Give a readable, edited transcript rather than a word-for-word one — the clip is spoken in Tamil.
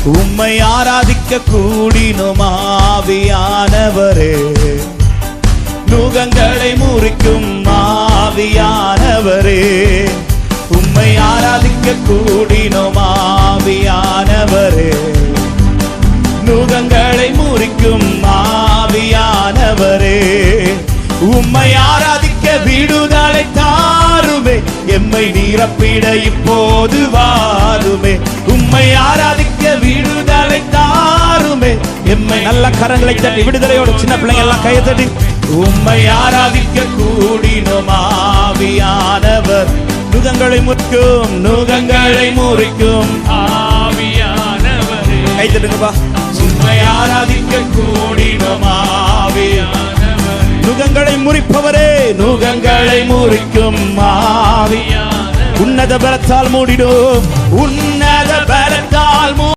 உம்மை ஆராதிக்க கூடினோம் ஆவியானவரே. நுகங்களை முறிக்கும் ஆவியானவரே, உம்மை ஆராதிக்க கூடினோம் ஆவியானவரே. நுகங்களை முறிக்கும் ஆவியானவரே, உம்மை ஆராதிக்க விடுதலை தாருமே. எம்மை நிரப்பிட இப்போது வாருமே. உம்மை ஆராதிக்க விடுதலை தாருமே. எம்மை நல்ல கரங்களை தட்டி விடுதலையோட சின்ன பிள்ளைங்க எல்லாம் கையை தட்டி உம்மை ஆராதிக்க கூடினோம் ஆவியானவர். நுகங்களை முறிக்கும், நுகங்களை முறிக்கும் ஆவியானவரே. கை தட்டுங்கப்பா. உம்மை ஆராதிக்க கூடினோம் ஆவியானவர். நுகங்களை முறிப்பவரே, நுகங்களை முறிக்கும் ஆவியானவர். உன்னத பலத்தால் மூடிடும், உன்னத பலத்தால்